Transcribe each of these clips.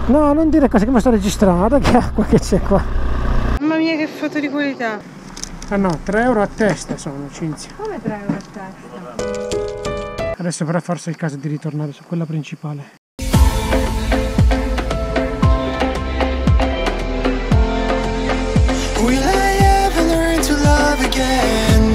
No, non dire cose che mi sto registrando, guarda che acqua che c'è qua. Mamma mia che foto di qualità. Ah no, 3 euro a testa sono, Cinzia. Come 3 euro a testa? Adesso però forse è il caso di ritornare su quella principale. Will I ever learn to love again?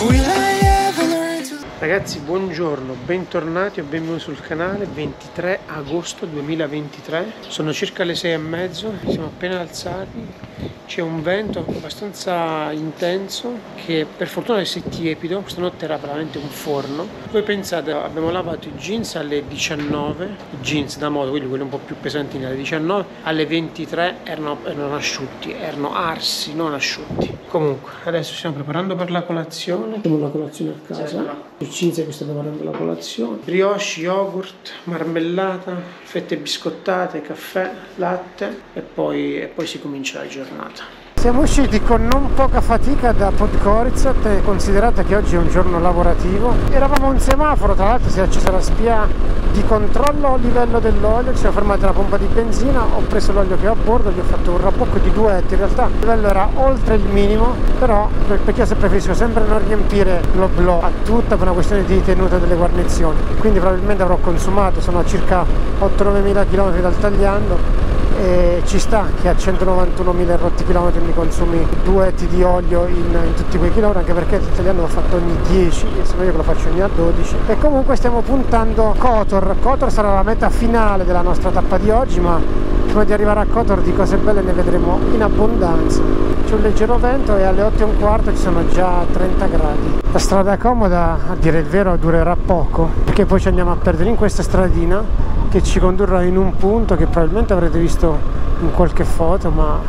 Will I ever learn to... Ragazzi, buongiorno, bentornati o benvenuti sul canale. 23 agosto 2023, sono circa le 6:30, siamo appena alzati. C'è un vento abbastanza intenso che per fortuna è tiepido, questa notte era veramente un forno. Voi pensate, abbiamo lavato i jeans alle 19, i jeans da moda, quelli un po' più pesanti alle 19, alle 23 erano asciutti, erano arsi, non asciutti. Comunque, adesso stiamo preparando per la colazione, abbiamo la colazione a casa. Cinzia che sta preparando la colazione, brioche, yogurt, marmellata, fette biscottate, caffè, latte e poi si comincia la giornata. Siamo usciti con non poca fatica da Podgorica, considerate che oggi è un giorno lavorativo. Eravamo a un semaforo, tra l'altro si è accesa la spia di controllo a livello dell'olio, ci siamo fermati alla pompa di benzina, ho preso l'olio che ho a bordo, gli ho fatto un rabocco di 2 etti, in realtà il livello era oltre il minimo, però perché io preferisco sempre non riempire l'oblò a tutta per una questione di tenuta delle guarnizioni, quindi probabilmente avrò consumato, sono a circa 8-9 mila km dal Tagliando. E ci sta che a 191.000 rotti chilometri mi consumi 2 etti di olio in tutti quei chilometri, anche perché il Tagliando l'ho fatto ogni 10 e se no io che lo faccio ogni a 12. E comunque stiamo puntando Kotor. Kotor sarà la meta finale della nostra tappa di oggi, ma prima di arrivare a Kotor di cose belle ne vedremo in abbondanza. C'è un leggero vento e alle 8:15 ci sono già 30 gradi. La strada comoda, a dire il vero, durerà poco, perché poi ci andiamo a perdere in questa stradina che ci condurrà in un punto che probabilmente avrete visto in qualche foto, ma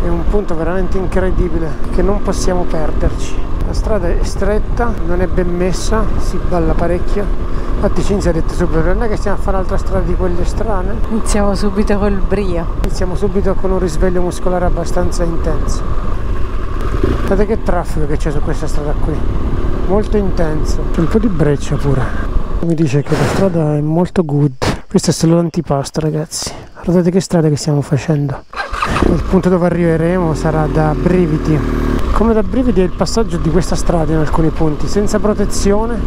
è un punto veramente incredibile che non possiamo perderci. La strada è stretta, non è ben messa, si balla parecchio. Infatti Cinzia ha detto subito, non è che stiamo a fare un'altra strada di quelle strane. Iniziamo subito col brio. Iniziamo subito con un risveglio muscolare abbastanza intenso. Guardate che traffico che c'è su questa strada qui, molto intenso, c'è un po' di breccia pure. Mi dice che la strada è molto good. Questo è solo l'antipasto, ragazzi. Guardate che strada che stiamo facendo. Il punto dove arriveremo sarà da brividi. Come da brividi è il passaggio di questa strada in alcuni punti, senza protezione,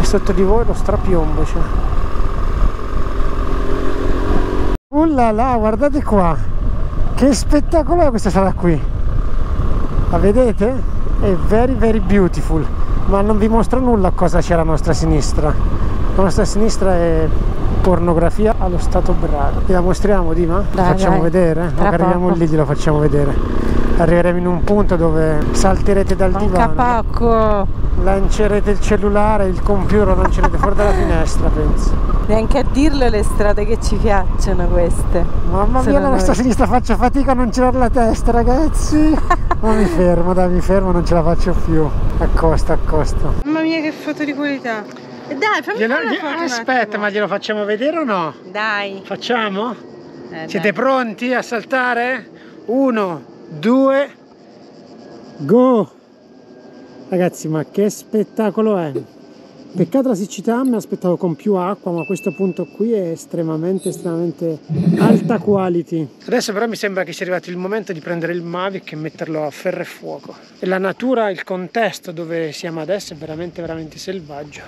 e sotto di voi lo strapiombo c'è. Ullala, guardate qua, che spettacolo è questa strada qui. La vedete? È very very beautiful. Ma non vi mostro nulla cosa c'è alla nostra sinistra. La nostra sinistra è pornografia allo stato brado. Gliela mostriamo, Dima? Lo facciamo vedere? Dopo arriviamo lì glielo facciamo vedere. Arriveremo in un punto dove salterete dal divano, Capacco. lancerete il cellulare, il computer, lo lancerete fuori dalla finestra, penso. Neanche a dirlo le strade che ci piacciono queste. Mamma mia, la nostra sinistra faccio fatica a non girare la testa, ragazzi. Ma mi fermo, dai, mi fermo, non ce la faccio più. Accosta, accosta. Mamma mia che foto di qualità. Dai, fammi una foto. Aspetta, ma glielo facciamo vedere o no? Dai. Facciamo? Siete dai. pronti a saltare? 1, 2, go! Ragazzi, ma che spettacolo è! Peccato la siccità, mi aspettavo con più acqua, ma questo punto qui è estremamente alta quality. Adesso però mi sembra che sia arrivato il momento di prendere il Mavic e metterlo a ferro e fuoco. E la natura, il contesto dove siamo adesso è veramente selvaggio.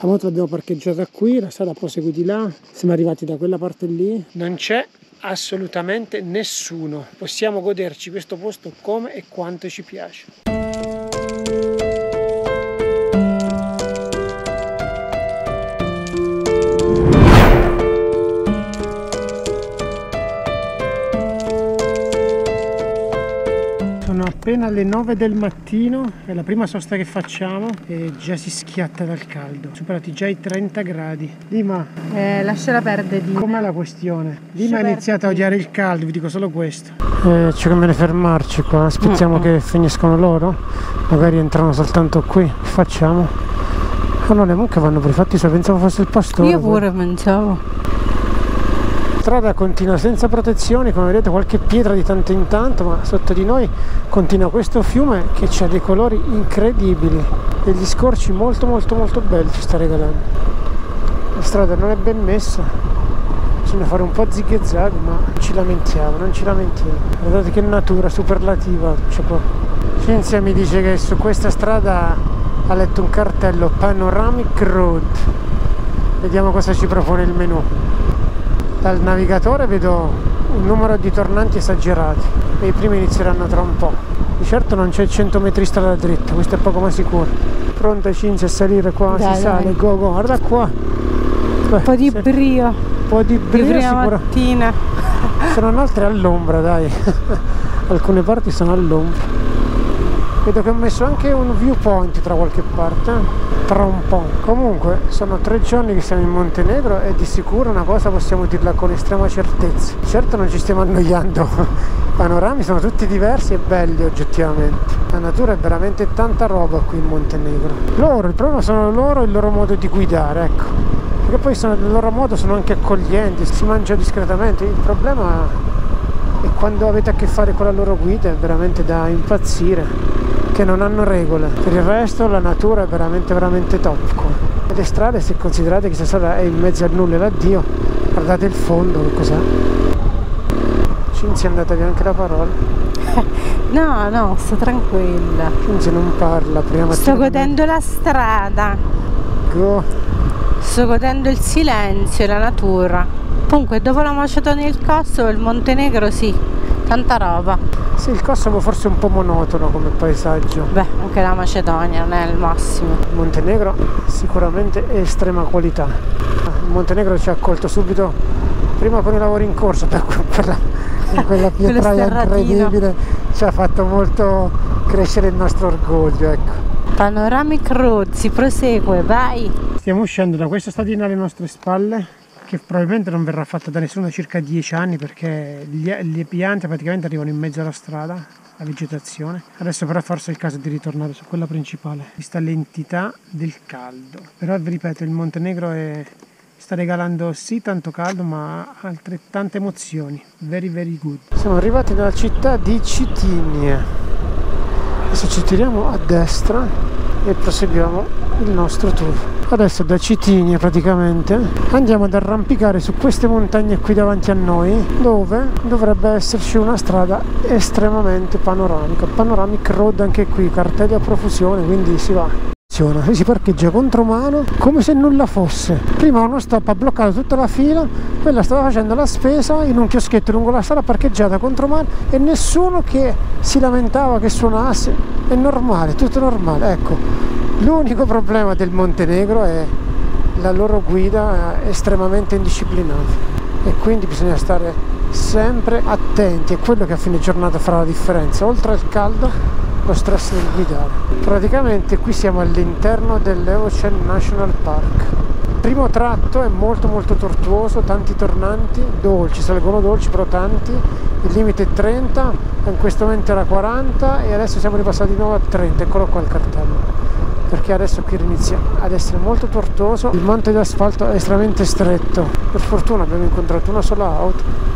La moto l'abbiamo parcheggiata qui, la strada prosegue di là, siamo arrivati da quella parte lì. Non c'è assolutamente nessuno, possiamo goderci questo posto come e quanto ci piace. Sono appena le 9 del mattino, è la prima sosta che facciamo e già si schiatta dal caldo, superati già i 30 gradi. Dima, Lasciala perdere, Dima. com'è la questione? Dima ha iniziato a odiare il caldo, vi dico solo questo. Ci conviene fermarci qua, aspettiamo che finiscono loro, magari entrano soltanto qui, che facciamo? Ah no, le mucche vanno per i fatti suoi, pensavo fosse il pastore. Io pure pensavo. La strada continua senza protezioni, come vedete qualche pietra di tanto in tanto, ma sotto di noi continua questo fiume che ha dei colori incredibili. degli scorci molto belli ci sta regalando. La strada non è ben messa, bisogna fare un po' zig e zag, ma non ci lamentiamo. Guardate che natura superlativa c'è qua. Cinzia mi dice che su questa strada ha letto un cartello Panoramic Road. Vediamo cosa ci propone il menu. Dal navigatore vedo un numero di tornanti esagerati e i primi inizieranno tra un po'. Di certo non c'è 100 metri strada dritta, questo è poco ma sicuro. Pronta Cinzia a salire qua? Dai, si sale, go, guarda qua. Un po' di brio. Un po' di brio sicuro. Mattina. Sono altre all'ombra, dai. Alcune parti sono all'ombra. Vedo che ho messo anche un viewpoint tra qualche parte, tra un po'. Comunque sono 3 giorni che siamo in Montenegro e di sicuro una cosa possiamo dirla con estrema certezza. Certo non ci stiamo annoiando, i panorami sono tutti diversi e belli oggettivamente. La natura è veramente tanta roba qui in Montenegro. Il problema sono loro e il loro modo di guidare, ecco. Perché poi nel loro modo sono anche accoglienti, si mangia discretamente. Il problema è quando avete a che fare con la loro guida, è veramente da impazzire. Che non hanno regole. Per il resto la natura è veramente top qua. E le strade, se considerate che questa strada è in mezzo al nulla e l'addio, guardate il fondo, che cos'è? Cinzia è andata via anche la parola. No, sto tranquilla. Cinzia non parla prima. Sto godendo la strada. Go. Sto godendo il silenzio e la natura. Comunque dopo la Macedonia e il Kosovo, il Montenegro sì, tanta roba. Sì, il Kosovo forse è un po' monotono come paesaggio. Beh, anche la Macedonia non è il massimo. Il Montenegro sicuramente è estrema qualità. Il Montenegro ci ha accolto subito, prima con i lavori in corso, per quella pietraia incredibile, ci ha fatto molto crescere il nostro orgoglio, ecco. Panoramic Road, si prosegue, vai! Stiamo uscendo da questa stadina alle nostre spalle, che probabilmente non verrà fatta da nessuno da circa 10 anni, perché le piante praticamente arrivano in mezzo alla strada, la vegetazione. Adesso però forse è il caso di ritornare su quella principale, vista l'entità del caldo. Però vi ripeto, il Montenegro sta regalando sì tanto caldo, ma altrettante emozioni. Very good. Siamo arrivati nella città di Cetinje. Adesso ci tiriamo a destra e proseguiamo il nostro tour. Adesso da Cetinje praticamente andiamo ad arrampicare su queste montagne qui davanti a noi, dove dovrebbe esserci una strada estremamente panoramica. Panoramic Road anche qui, cartelli a profusione, quindi si va. Si parcheggia contromano come se nulla fosse. Prima uno stop ha bloccato tutta la fila, quella stava facendo la spesa in un chioschetto lungo la strada, parcheggiata contromano, e nessuno che si lamentava che suonasse. È normale, tutto normale, ecco. L'unico problema del Montenegro è la loro guida estremamente indisciplinata, e quindi bisogna stare sempre attenti, è quello che a fine giornata farà la differenza, oltre al caldo lo stress del guidare. Praticamente qui siamo all'interno dell'Evocen National Park. Il primo tratto è molto tortuoso, tanti tornanti, dolci, salgono dolci però tanti, il limite è 30, in questo momento era 40 e adesso siamo ripassati di nuovo a 30, eccolo qua il cartello, perché adesso qui inizia ad essere molto tortuoso, il manto di asfalto è estremamente stretto. Per fortuna abbiamo incontrato una sola auto.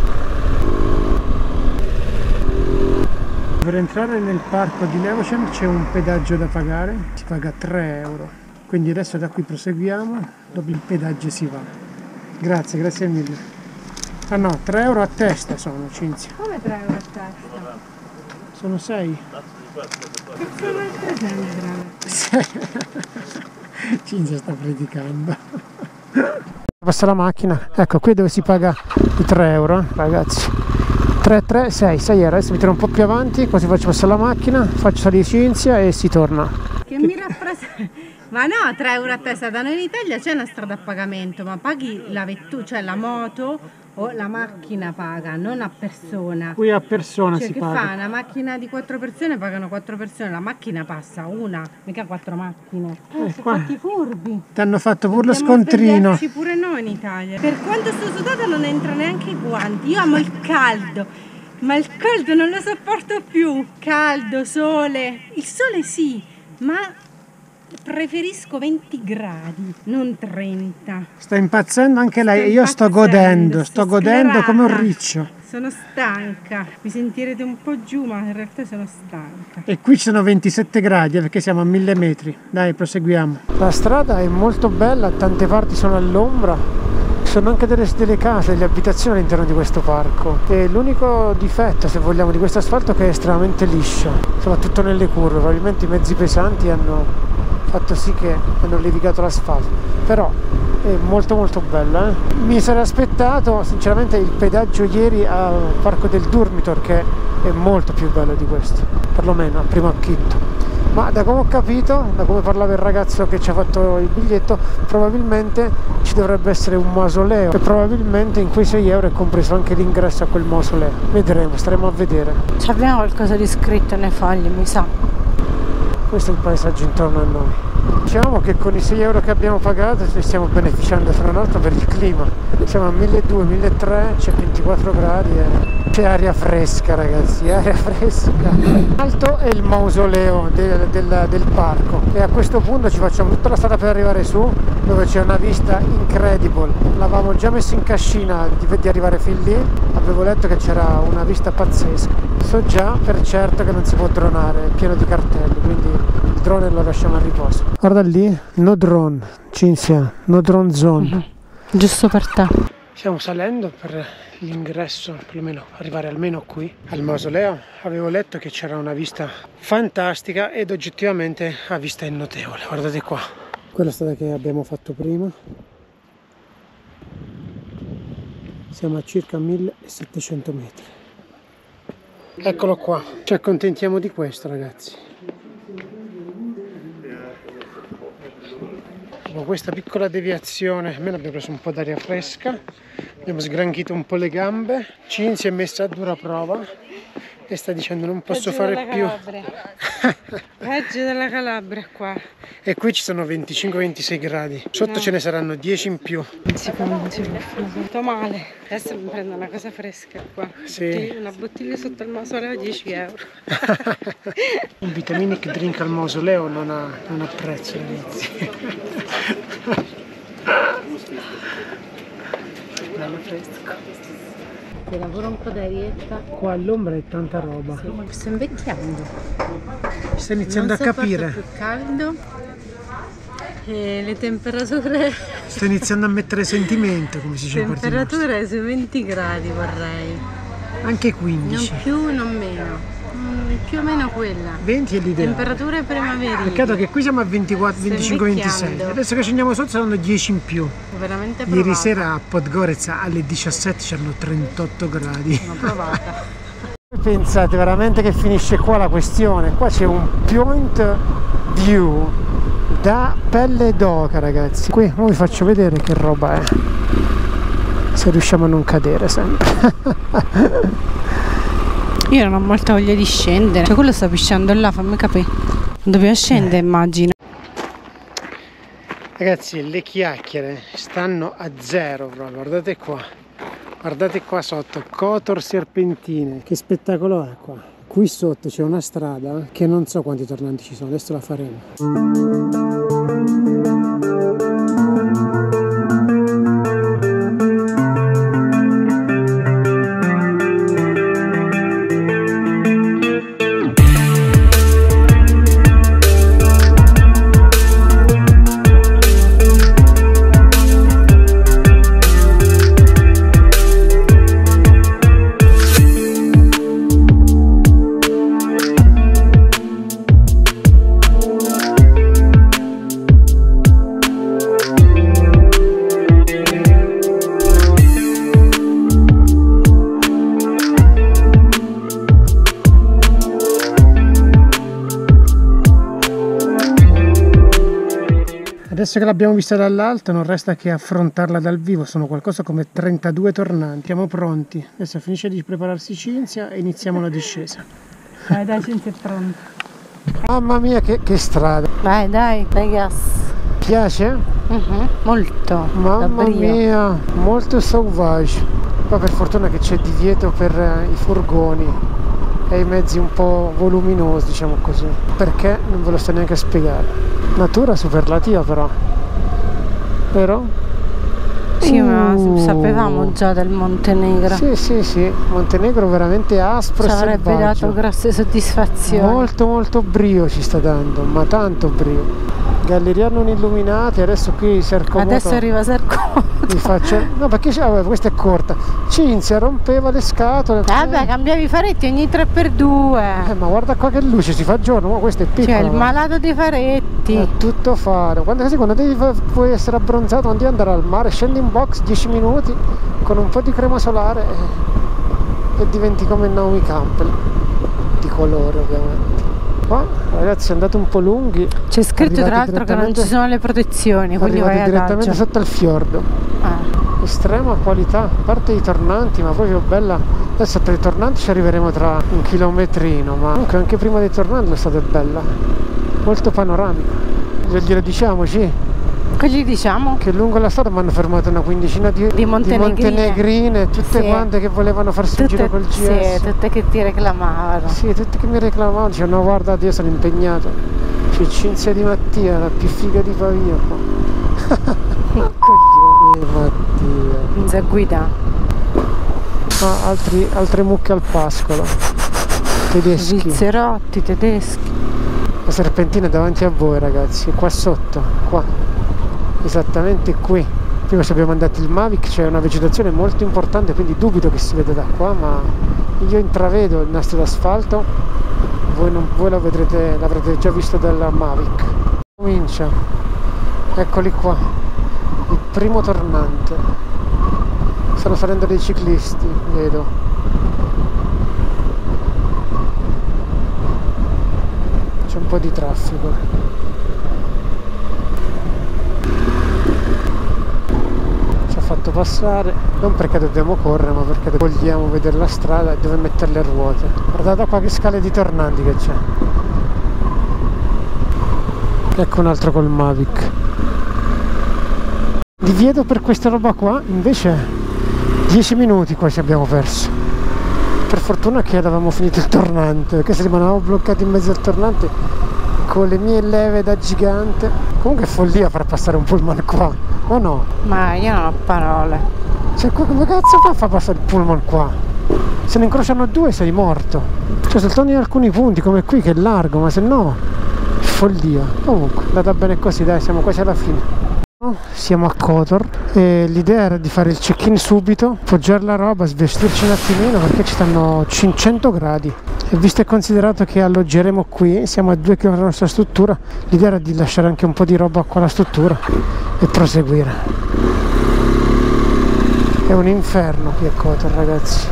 Per entrare nel parco di Evocen c'è un pedaggio da pagare, si paga 3 euro, quindi adesso da qui proseguiamo, dopo il pedaggio si va. Grazie mille. Ah no, 3 euro a testa sono, Cinzia. Come 3 euro a testa? Sono 6. Che sono altre 6. Cinzia sta predicando. Passa la macchina, ecco qui dove si paga i 3 euro, ragazzi. 6 euro. Adesso mi tiro un po' più avanti, così faccio passare la macchina, faccio salire Cinzia e si torna. Che mi rappresenta? Ma no, 3 euro a testa, da noi in Italia c'è una strada a pagamento, ma paghi la vettura, cioè la moto o la macchina paga, non a persona. Qui a persona cioè, si che paga. Fa? Una macchina di 4 persone pagano 4 persone, la macchina passa una, mica 4 macchine. Sono fatti furbi. Ti hanno fatto pure lo Dobbiamo scontrino. pure noi in Italia. Per quanto sto sudata non entra neanche i guanti. Io amo il caldo, ma il caldo non lo sopporto più. Caldo, sole. Il sole sì, ma preferisco 20 gradi, non 30. Sta impazzendo anche lei e io sto godendo come un riccio. Sono stanca, mi sentirete un po' giù, ma in realtà sono stanca. E qui ci sono 27 gradi perché siamo a 1000 metri. Dai, proseguiamo. La strada è molto bella, tante parti sono all'ombra. Ci sono anche delle case, delle abitazioni all'interno di questo parco. E l'unico difetto, se vogliamo, di questo asfalto è che è estremamente liscio, soprattutto nelle curve. Probabilmente i mezzi pesanti hanno fatto sì che hanno levigato l'asfalto. Però è molto molto bello, eh? Mi sarei aspettato sinceramente il pedaggio ieri al parco del Durmitor, che è molto più bello di questo, perlomeno a primo acchito. Ma da come ho capito, da come parlava il ragazzo che ci ha fatto il biglietto, probabilmente ci dovrebbe essere un mausoleo e probabilmente in quei 6 euro è compreso anche l'ingresso a quel mausoleo. Vedremo, staremo a vedere. Ci abbiamo qualcosa di scritto nei fogli, mi sa. Questo è il paesaggio intorno a noi. Diciamo che con i 6 euro che abbiamo pagato ne stiamo beneficiando, se non altro per il clima. Siamo a 1200-1300, c'è 24 gradi e c'è aria fresca, ragazzi, aria fresca. Alto è il mausoleo del parco e a questo punto ci facciamo tutta la strada per arrivare su, dove c'è una vista incredible. L'avevamo già messo in cascina di arrivare fin lì, avevo letto che c'era una vista pazzesca. So già per certo che non si può dronare, è pieno di cartelli, quindi il drone lo lasciamo a riposo. Guarda lì, no drone, Cinzia, no drone zone. Giusto per te. Stiamo salendo per l'ingresso, perlomeno arrivare almeno qui al mausoleo. Avevo letto che c'era una vista fantastica ed oggettivamente la vista è notevole. Guardate qua, quella strada che abbiamo fatto prima. Siamo a circa 1700 metri. Eccolo qua, ci accontentiamo di questo, ragazzi. Dopo questa piccola deviazione, almeno abbiamo preso un po' d'aria fresca, abbiamo sgranchito un po' le gambe. Cinzia è messa a dura prova e sta dicendo non posso fare più. Peggio della Calabria qua. E qui ci sono 25-26 gradi, sotto ce ne saranno 10 in più. Non si può molto male. Adesso mi prendo una cosa fresca qua. Sì. Una bottiglia sotto il mausoleo a 10 euro. Un vitaminic drink al mausoleo non ha prezzo, ragazzi. Bello fresco. Ti lavora un po' d'arietta. Qua all'ombra è tanta roba. Sì, sto invecchiando. Sto iniziando a capire. Più caldo e le temperature. Sto iniziando a mettere sentimento, come si dice. Temperature sui 20 gradi vorrei. Anche 15. Non più, non meno. Più o meno quella. 20 è l'idea. Temperature primaverili. Peccato che qui siamo a 24, 25-26. Adesso che scendiamo sotto saranno 10 in più. Veramente provata. Ieri sera a Podgorica alle 17 c'erano 38 gradi. L'ho provata. Pensate veramente che finisce qua la questione? Qua c'è un point view da pelle d'oca, ragazzi. Qui ora vi faccio vedere che roba è, se riusciamo a non cadere sempre. Io non ho molta voglia di scendere. Cioè quello sta pisciando là, fammi capire. Dobbiamo scendere, immagino. Ragazzi, le chiacchiere stanno a zero proprio, guardate qua. Guardate qua sotto, Kotor Serpentine. Che spettacolo è qua. Qui sotto c'è una strada che non so quanti tornanti ci sono, adesso la faremo. Adesso che l'abbiamo vista dall'alto non resta che affrontarla dal vivo, sono qualcosa come 32 tornanti, siamo pronti. Adesso finisce di prepararsi Cinzia e iniziamo la discesa. Dai, Cinzia è pronta. Mamma mia che strada! Dai, gas. Piace? Molto. Mamma mia, molto sauvage. Qua per fortuna che c'è divieto per i furgoni e i mezzi un po' voluminosi, diciamo così. Perché? Non ve lo sto neanche a spiegare. Natura superlativa però, vero? Sì, ma sapevamo già del Montenegro. Sì, Montenegro veramente aspro Ci e avrebbe selvaggio. dato grosse soddisfazioni. Molto brio ci sta dando, ma tanto brio. Galleria non illuminate, adesso qui Serco Adesso Moto arriva Serco. vi faccio... No, perché questa è corta. Cinzia rompeva le scatole. Vabbè, cambiavi i faretti ogni 3x2. Ma guarda qua che luce, si fa giorno, ma questo è piccolo. Cioè, il malato dei faretti. È tutto fare. Quando puoi essere abbronzato, quando devi andare al mare, scendi in box 10 minuti con un po' di crema solare e diventi come Naomi Campbell, di colore ovviamente. Qua ragazzi andate un po' lunghi. C'è scritto tra l'altro che non ci sono le protezioni, quindi vai direttamente adagio. sotto il fiordo. Estrema qualità, a parte i tornanti, ma proprio bella. Adesso per i tornanti ci arriveremo tra un chilometrino, ma comunque anche prima dei tornanti è stata bella, molto panoramica. Glielo diciamoci Che gli diciamo? che lungo la strada mi hanno fermato una quindicina di montenegrine, tutte quante che volevano farsi un giro col GS. Sì, tutte che ti reclamavano. Sì, tutte che mi reclamavano, dicevano no guardate io sono impegnato. C'è Cinzia Di Mattia, la più figa di Pavia qua. Coglione Mattia. Non sa guida. Altre mucche al pascolo. Tedeschi. Svizzerotti, tedeschi. La serpentina è davanti a voi ragazzi, qua sotto, qua. Esattamente qui. Prima ci abbiamo mandato il Mavic, c'è una vegetazione molto importante, quindi dubito che si veda da qua, ma io intravedo il nastro d'asfalto, voi l'avrete già visto dalla Mavic. Comincia, eccoli qua, il primo tornante. Stanno salendo dei ciclisti, vedo. C'è un po' di traffico. Fatto passare, non perché dobbiamo correre ma perché vogliamo vedere la strada e dove mettere le ruote. Guardate qua che scale di tornanti che c'è. Ecco un altro col Mavic. Divieto per questa roba qua invece 10 minuti qua ci abbiamo perso. Per fortuna che avevamo finito il tornante, perché se rimanevamo bloccati in mezzo al tornante con le mie leve da gigante. Comunque è follia far passare un pullman qua, o no? Ma io non ho parole. Cioè qua come cazzo fa passare il pullman qua? Se ne incrociano due sei morto. Cioè soltanto in alcuni punti come qui che è largo, ma se no follia. Comunque è andata bene così, dai, siamo quasi alla fine. Siamo a Kotor e l'idea era di fare il check-in subito, poggiare la roba, svestirci un attimino perché ci stanno 500 gradi. E visto e considerato che alloggeremo qui, siamo a 2 km dalla nostra struttura, l'idea era di lasciare anche un po' di roba qua alla struttura e proseguire. È un inferno qui a Kotor ragazzi.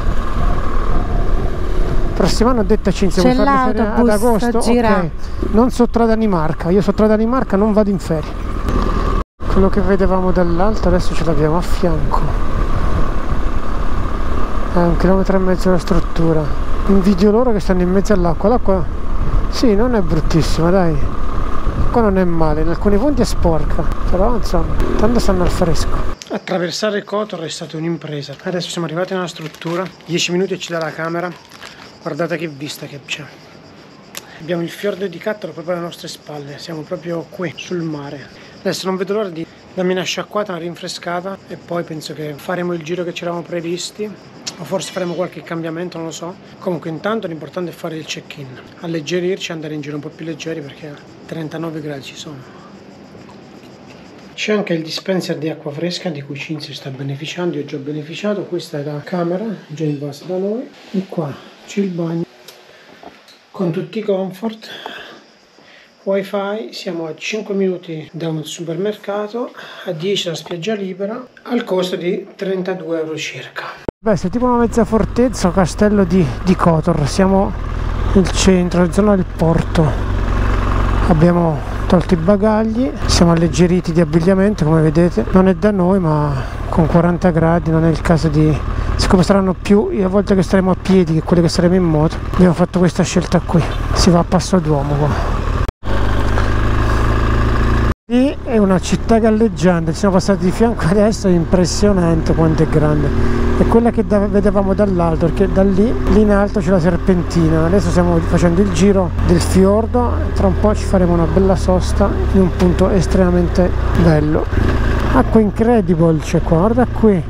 Prossimo anno ho detto a Cinzia, vuoi fare ferie ad agosto? Ok, non so tra Danimarca, io so tra Danimarca, non vado in ferie. Quello che vedevamo dall'alto adesso ce l'abbiamo a fianco. È 1,5 km dalla struttura. Invidio loro che stanno in mezzo all'acqua. L'acqua sì, non è bruttissima, dai. Qua non è male, in alcuni punti è sporca, però insomma, tanto stanno al fresco. Attraversare Kotor è stata un'impresa. Adesso siamo arrivati nella struttura, 10 minuti e ci dà la camera. Guardate che vista che c'è. Abbiamo il fiordo di Kattaro proprio alle nostre spalle, siamo proprio qui sul mare. Adesso non vedo l'ora di darmi una sciacquata, una rinfrescata e poi penso che faremo il giro che ci eravamo previsti o forse faremo qualche cambiamento, non lo so. Comunque intanto l'importante è fare il check-in, alleggerirci, andare in giro un po' più leggeri perché 39 gradi ci sono. C'è anche il dispenser di acqua fresca di cui Cinzia sta beneficiando, io ho già beneficiato. Questa è la camera già invasa da noi e qua c'è il bagno con tutti i comfort. Wifi, siamo a 5 minuti da un supermercato, a 10 da spiaggia libera, al costo di 32 euro circa. Beh, è tipo una mezza fortezza o castello di Kotor, siamo nel centro, zona del porto. Abbiamo tolto i bagagli, siamo alleggeriti di abbigliamento come vedete, non è da noi ma con 40 gradi non è il caso di... Siccome saranno più le volte che staremo a piedi che quelle che saremo in moto, abbiamo fatto questa scelta qui, si va a passo d'uomo qua. è una città galleggiante, ci siamo passati di fianco adesso, è impressionante quanto è grande. È quella che vedevamo dall'alto, perché da lì in alto c'è la serpentina. Adesso stiamo facendo il giro del fiordo, tra un po' ci faremo una bella sosta in un punto estremamente bello. Acqua incredible c'è qua, guarda qui.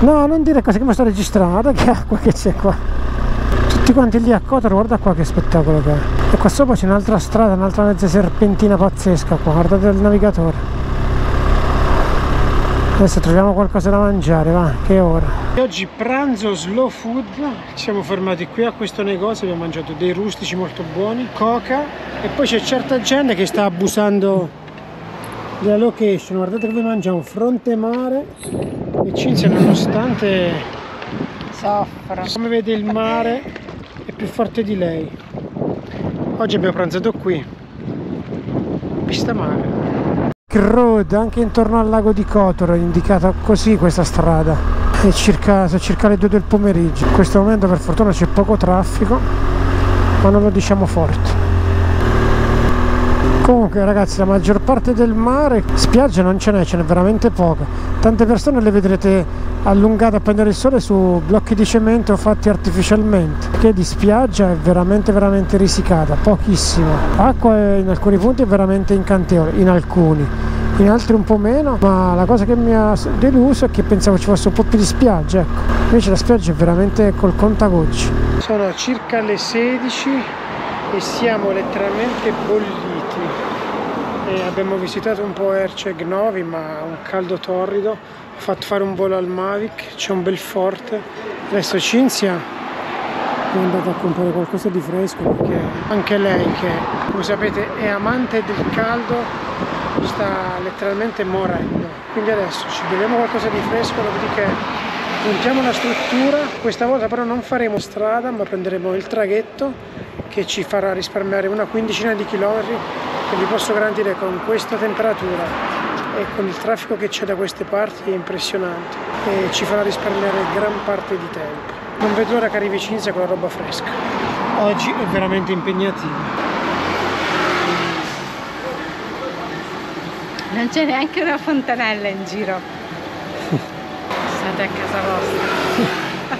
No, non dire cose che mi sto registrando, guarda che acqua che c'è qua. Tutti quanti lì a Kotor, guarda qua che spettacolo che è. E qua sopra c'è un'altra strada, un'altra mezza serpentina pazzesca qua, guardate il navigatore. Adesso troviamo qualcosa da mangiare, va, che è ora. Oggi pranzo slow food, ci siamo fermati qui a questo negozio, abbiamo mangiato dei rustici molto buoni, coca, e poi c'è certa gente che sta abusando della location. Guardate come mangiamo, fronte mare, e Cinzia nonostante Soffro. come vede il mare è più forte di lei. Oggi abbiamo pranzato qui, pista mare. Road, anche intorno al lago di Kotor è indicata così questa strada. È sono circa le 2 del pomeriggio. In questo momento per fortuna c'è poco traffico, ma non lo diciamo forte. Comunque ragazzi, la maggior parte del mare, spiaggia non ce n'è veramente poca. Tante persone le vedrete allungate a prendere il sole su blocchi di cemento fatti artificialmente, che di spiaggia è veramente risicata, pochissimo. L'acqua in alcuni punti è veramente incantevole, in alcuni, in altri un po' meno, ma la cosa che mi ha deluso è che pensavo ci fosse un po' più di spiaggia, ecco. Invece la spiaggia è veramente col contagocci. Sono circa le 16 e siamo letteralmente bolliti. E abbiamo visitato un po' Erceg Novi, ma un caldo torrido. Ho fatto fare un volo al Mavic, c'è un bel forte. Adesso Cinzia è andata a comprare qualcosa di fresco, perché anche lei, che come sapete è amante del caldo, sta letteralmente morendo. Quindi adesso ci beviamo qualcosa di fresco, dopodiché puntiamo la struttura. Questa volta però non faremo strada, ma prenderemo il traghetto che ci farà risparmiare una quindicina di chilometri, che vi posso garantire con questa temperatura e con il traffico che c'è da queste parti è impressionante, e ci farà risparmiare gran parte di tempo. Non vedo l'ora che arrivi Cinzia con la roba fresca. Oggi è veramente impegnativo. Non c'è neanche una fontanella in giro. State a casa vostra.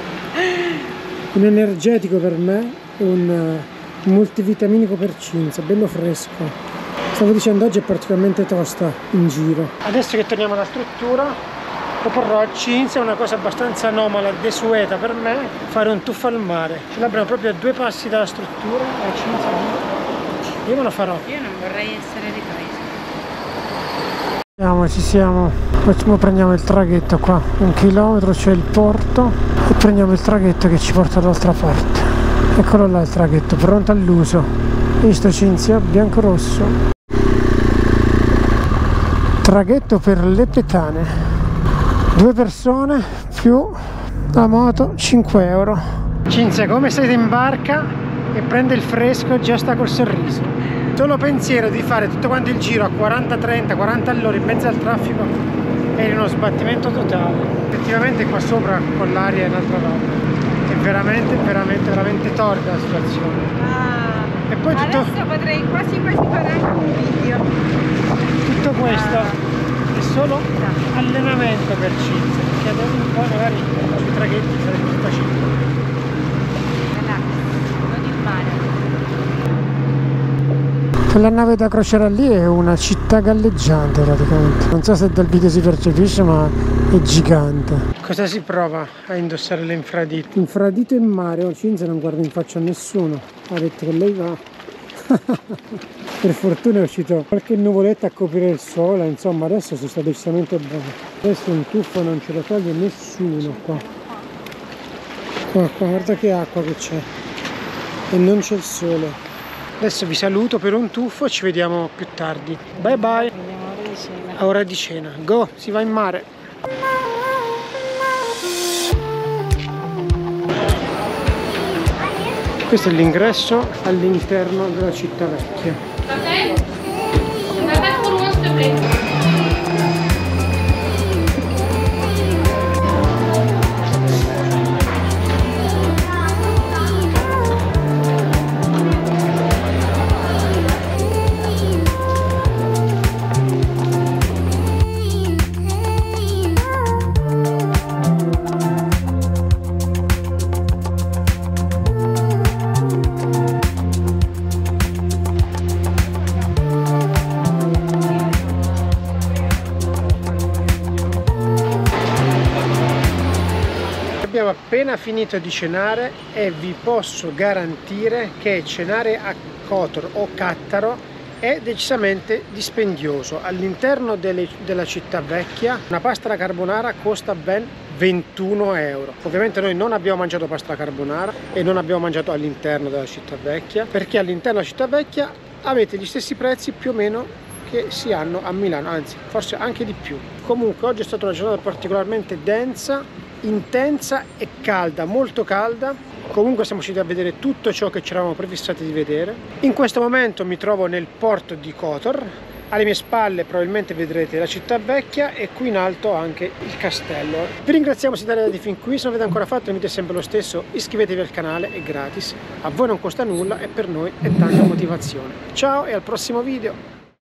Un energetico per me e un multivitaminico per Cinzia, bello fresco. Stavo dicendo, oggi è particolarmente tosta in giro. Adesso che torniamo alla struttura, proporrò a Cinzia una cosa abbastanza anomala, desueta per me, fare un tuffo al mare. Ce l'abbiamo proprio a 2 passi dalla struttura. Cinzia, io me lo farò. Io non vorrei essere ripresa. Ci siamo. Poi prendiamo il traghetto qua, 1 chilometro c'è il porto, e prendiamo il traghetto che ci porta dall'altra parte. Eccolo là il traghetto, pronto all'uso. Visto Cinzia, bianco-rosso. Traghetto per le Petane, 2 persone più la moto, 5 euro. Cinzia, come siete in barca e prende il fresco, già sta col sorriso. Solo pensiero di fare tutto quanto il giro a 40-30, 40 all'ora in mezzo al traffico è uno sbattimento totale. Effettivamente qua sopra con l'aria è un'altra roba. È veramente torrida la situazione. E poi tutto... Adesso potrei quasi fare anche un video. Tutto questo è solo allenamento per Cinzia, perché dopo un po' magari sui traghetti sarebbe più facile. Relax, non il mare. Quella nave da crociera lì è una città galleggiante praticamente. Non so se dal video si percepisce, ma è gigante. Cosa si prova a indossare le infradito? Infradito in mare, Cinzia non guarda in faccia a nessuno. Ha detto che lei va. Per fortuna è uscito qualche nuvoletta a coprire il sole, insomma adesso si sta decisamente bene. Adesso un tuffo non ce lo toglie nessuno qua. Qua, guarda che acqua che c'è. E non c'è il sole. Adesso vi saluto per un tuffo, ci vediamo più tardi. Bye bye. A ora di cena. Go, si va in mare. Questo è l'ingresso all'interno della città vecchia. abbiamo appena finito di cenare e vi posso garantire che cenare a Kotor o Cattaro è decisamente dispendioso. All'interno della città vecchia una pasta alla carbonara costa ben 21 euro. Ovviamente noi non abbiamo mangiato pasta alla carbonara e non abbiamo mangiato all'interno della città vecchia, perché all'interno della città vecchia avete gli stessi prezzi più o meno che si hanno a Milano, anzi forse anche di più. Comunque oggi è stata una giornata particolarmente densa, intensa e calda, molto calda. Comunque siamo riusciti a vedere tutto ciò che ci eravamo prefissati di vedere. In questo momento mi trovo nel porto di Kotor. Alle mie spalle probabilmente vedrete la città vecchia e qui in alto anche il castello. Vi ringraziamo se siete arrivati fin qui, se non avete ancora fatto l'invito è sempre lo stesso, iscrivetevi al canale, è gratis, a voi non costa nulla e per noi è tanta motivazione. Ciao e al prossimo video!